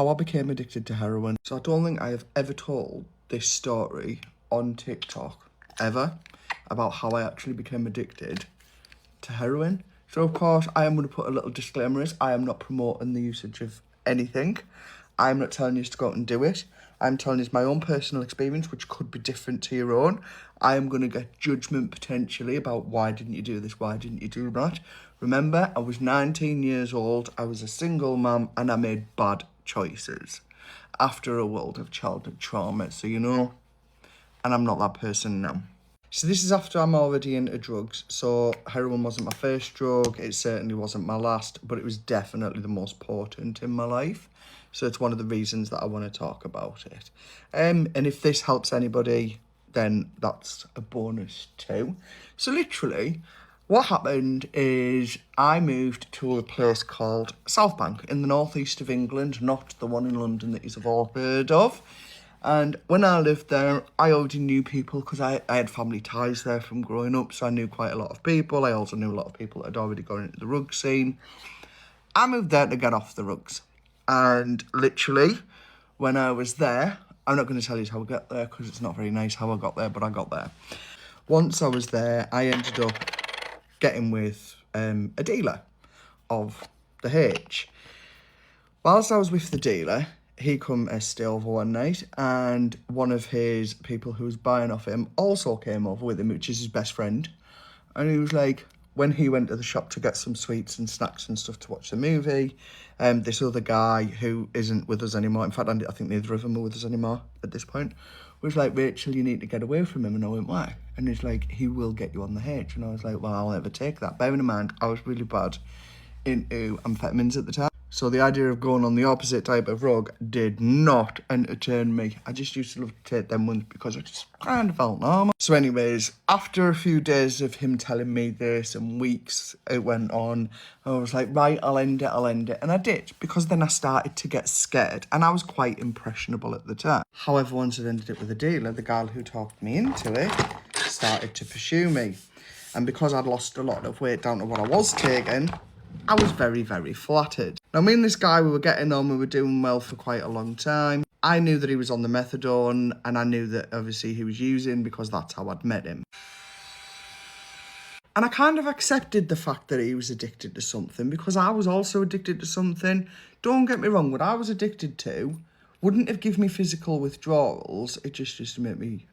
how I became addicted to heroin. So I don't think I have ever told this story on TikTok, ever, about how I actually became addicted to heroin. So of course, I am going to put a little disclaimer is I am not promoting the usage of anything. I'm not telling you to go out and do it. I'm telling you my own personal experience, which could be different to your own. I am going to get judgment potentially about why didn't you do this, why didn't you do that. Remember, I was 19 years old, I was a single mum, and I made bad choices after a world of childhood trauma. So, and I'm not that person now. So this is after I'm already into drugs. So heroin wasn't my first drug. It certainly wasn't my last, but it was definitely the most potent in my life. So it's one of the reasons that I want to talk about it. And if this helps anybody, then that's a bonus too. So literally, what happened is I moved to a place called South Bank in the northeast of England, not the one in London that you've all heard of. And when I lived there, I already knew people because I had family ties there from growing up, so I knew quite a lot of people. I also knew a lot of people that had already gone into the rug scene. I moved there to get off the rugs. And literally, when I was there, I'm not going to tell you how I got there because it's not very nice how I got there, but I got there. Once I was there, I ended up getting with a dealer of the H. Whilst I was with the dealer, he come to stay over one night, and one of his people who was buying off him also came over with him, which is his best friend. And he was like, when he went to the shop to get some sweets and snacks and stuff to watch the movie, this other guy who isn't with us anymore, in fact, I think neither of them are with us anymore at this point, was like, Rachel, you need to get away from him. And I went, why? And he's like, he will get you on the H. And I was like, well, I'll never take that. Bearing in mind, I was really bad into amphetamines at the time. So the idea of going on the opposite type of rug did not entertain me. I just used to love to take them ones because I just kind of felt normal. So anyways, after a few days of him telling me this and weeks it went on, I was like, right, I'll end it. And I did, because then I started to get scared, and I was quite impressionable at the time. However, once I ended it with a dealer, the girl who talked me into it started to pursue me. And because I'd lost a lot of weight down to what I was taking, I was very, very flattered. Now, me and this guy, we were getting on, we were doing well for quite a long time. I knew that he was on the methadone, and I knew that obviously he was using because that's how I'd met him. And I kind of accepted the fact that he was addicted to something because I was also addicted to something. Don't get me wrong, what I was addicted to wouldn't have given me physical withdrawals. It just used to make me,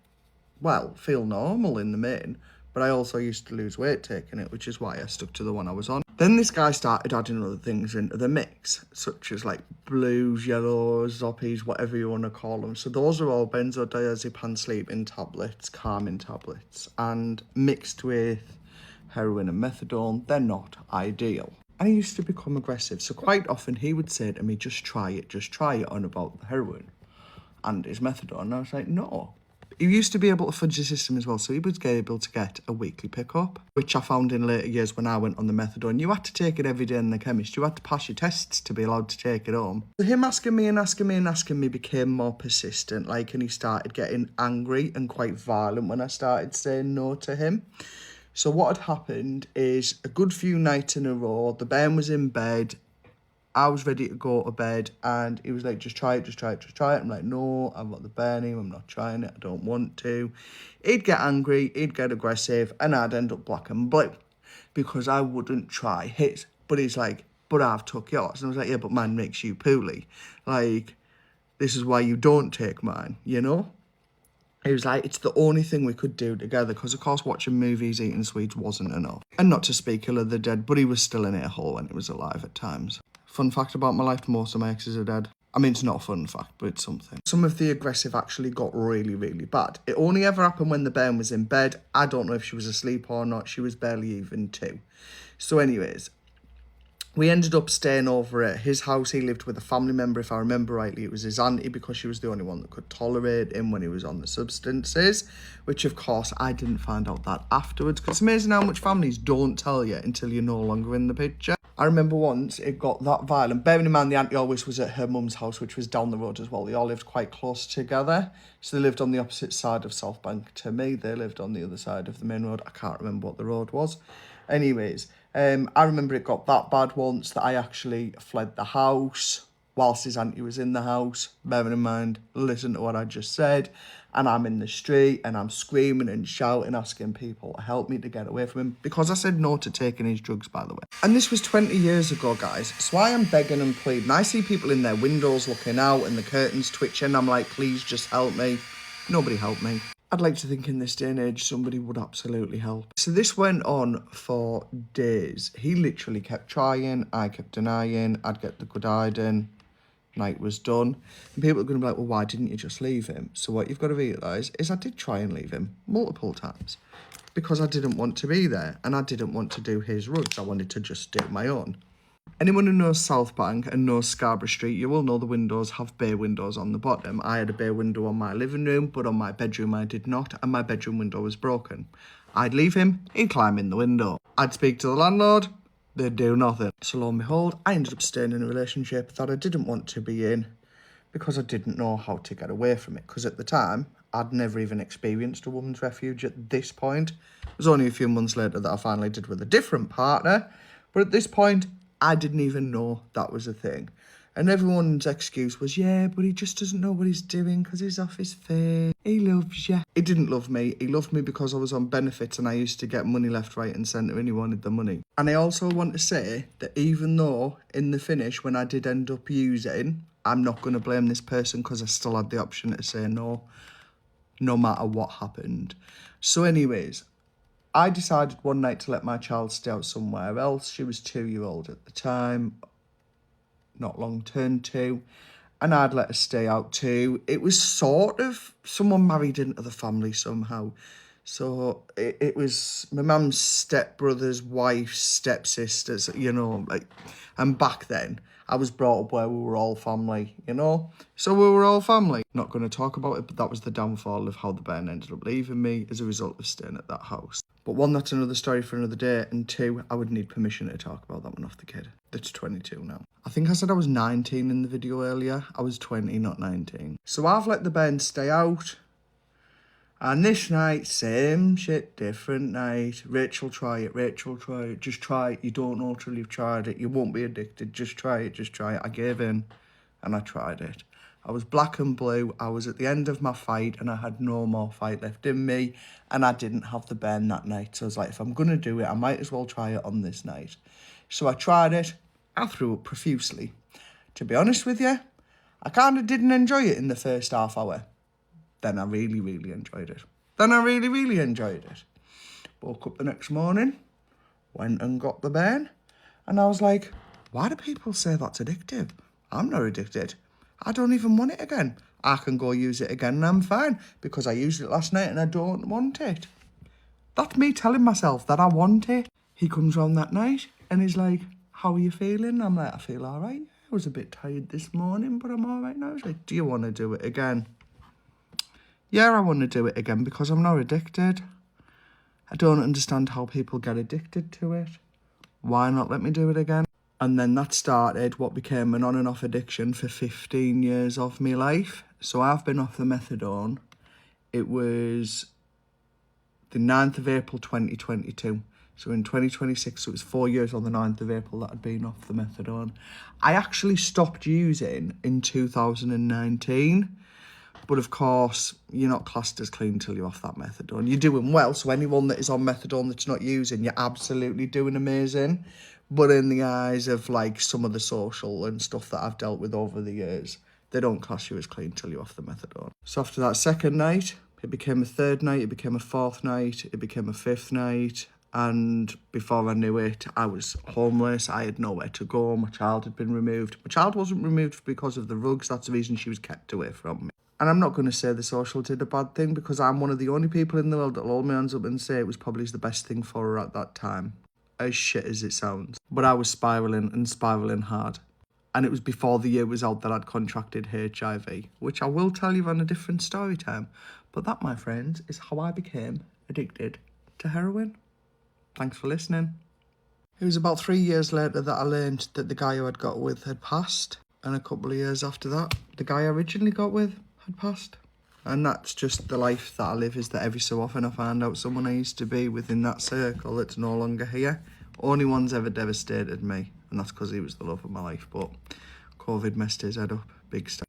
well, feel normal in the main. But I also used to lose weight taking it, which is why I stuck to the one I was on. Then this guy started adding other things into the mix, such as like blues, yellows, zoppies, whatever you want to call them. So those are all benzodiazepine sleeping tablets, calming tablets, and mixed with heroin and methadone, they're not ideal. And he used to become aggressive. So quite often he would say to me, just try it on about the heroin and his methadone. And I was like, no. He used to be able to fudge the system as well, so he was able to get a weekly pickup, which I found in later years when I went on the methadone. You had to take it every day in the chemist. You had to pass your tests to be allowed to take it home. So him asking me became more persistent, and he started getting angry and quite violent when I started saying no to him. So what had happened is a good few nights in a row, the Ben was in bed, I was ready to go to bed, and he was like, just try it. I'm like, no, I've got the burning, I'm not trying it, I don't want to. He'd get angry, he'd get aggressive, and I'd end up black and blue because I wouldn't try his. But he's like, but I've took yours. And I was like, yeah, but mine makes you poorly. This is why you don't take mine, He was like, it's the only thing we could do together because, of course, watching movies, eating sweets wasn't enough. And not to speak ill of the dead, but he was still in a hole when he was alive at times. Fun fact about my life, most of my exes are dead. I mean, it's not a fun fact, but it's something. Some of the aggressive actually got really, really bad. It only ever happened when the Ben was in bed. I don't know if she was asleep or not. She was barely even 2. So anyways, we ended up staying over at his house. He lived with a family member, if I remember rightly. It was his auntie because she was the only one that could tolerate him when he was on the substances, which, of course, I didn't find out that afterwards because it's amazing how much families don't tell you until you're no longer in the picture. I remember once it got that violent. Bearing in mind the auntie always was at her mum's house, which was down the road as well. They all lived quite close together. So they lived on the opposite side of South Bank to me. They lived on the other side of the main road. I can't remember what the road was. Anyways, I remember it got that bad once that I actually fled the house. whilst his auntie was in the house. Bearing in mind, listen to what I just said. And I'm in the street and I'm screaming and shouting, asking people to help me to get away from him. Because I said no to taking his drugs, by the way. And this was 20 years ago, guys. So I am begging and pleading. I see people in their windows looking out and the curtains twitching. I'm like, please just help me. Nobody helped me. I'd like to think in this day and age, somebody would absolutely help. So this went on for days. He literally kept trying. I kept denying. I'd get the good hiding. Night was done. And people are going to be like, well, why didn't you just leave him? So what you've got to realise is I did try and leave him multiple times because I didn't want to be there and I didn't want to do his rugs. I wanted to just do my own. Anyone who knows South Bank and knows Scarborough Street, you will know the windows have bay windows on the bottom. I had a bay window on my living room, but on my bedroom I did not, and my bedroom window was broken. I'd leave him, he'd climb in the window. I'd speak to the landlord, they'd do nothing. So lo and behold, I ended up staying in a relationship that I didn't want to be in because I didn't know how to get away from it. Because at the time, I'd never even experienced a woman's refuge at this point. It was only a few months later that I finally did with a different partner. But at this point, I didn't even know that was a thing. And everyone's excuse was, yeah, but he just doesn't know what he's doing because he's off his face. He loves you. He didn't love me. He loved me because I was on benefits and I used to get money left, right and centre and he wanted the money. And I also want to say that even though in the finish, when I did end up using, I'm not going to blame this person because I still had the option to say no, no matter what happened. So anyways, I decided one night to let my child stay out somewhere else. She was 2-year-old at the time, not long turned 2, and I'd let her stay out too. It was sort of someone married into the family somehow. So it was my mum's stepbrother's wife's stepsisters, you know, like, and back then I was brought up where we were all family, you know? So we were all family. Not going to talk about it, but that was the downfall of how the Ben ended up leaving me as a result of staying at that house. But one, that's another story for another day. And 2, I would need permission to talk about that one off the kid. That's 22 now. I think I said I was 19 in the video earlier. I was 20, not 19. So I've let the Ben stay out. And this night, same shit, different night. Rachel, try it. Rachel, try it. Just try it. You don't know till you've tried it. You won't be addicted. Just try it. Just try it. I gave in and I tried it. I was black and blue. I was at the end of my fight and I had no more fight left in me. And I didn't have the Ben that night. So I was like, if I'm going to do it, I might as well try it on this night. So I tried it. I threw up profusely. To be honest with you, I kind of didn't enjoy it in the first half hour. Then I really, really enjoyed it. Woke up the next morning, went and got the Ben, and I was like, why do people say that's addictive? I'm not addicted. I don't even want it again. I can go use it again and I'm fine because I used it last night and I don't want it. That's me telling myself that I want it. He comes round that night and he's like, how are you feeling? I'm like, I feel all right. I was a bit tired this morning, but I'm all right now. He's like, do you want to do it again? Yeah, I want to do it again because I'm not addicted. I don't understand how people get addicted to it. Why not let me do it again? And then that started what became an on and off addiction for 15 years of my life. So I've been off the methadone. It was the 9th of April 2022. So in 2026, so it was 4 years on the 9th of April that I'd been off the methadone. I actually stopped using in 2019. But of course, you're not classed as clean until you're off that methadone. You're doing well. So anyone that is on methadone that's not using, you're absolutely doing amazing. But in the eyes of like some of the social and stuff that I've dealt with over the years, they don't class you as clean until you're off the methadone. So after that second night, it became a third night, it became a fourth night, it became a fifth night. And before I knew it, I was homeless. I had nowhere to go. My child had been removed. My child wasn't removed because of the rugs. That's the reason she was kept away from me. And I'm not going to say the social did a bad thing because I'm one of the only people in the world that'll hold my hands up and say it was probably the best thing for her at that time. As shit as it sounds. But I was spiralling and spiralling hard. And it was before the year was out that I'd contracted HIV, which I will tell you on a different story time. But that, my friends, is how I became addicted to heroin. Thanks for listening. It was about 3 years later that I learned that the guy who I'd got with had passed. And a couple of years after that, the guy I originally got with had passed. And that's just the life that I live, is that every so often I find out someone I used to be within that circle that's no longer here. Only one's ever devastated me, and that's because he was the love of my life. But COVID messed his head up big style.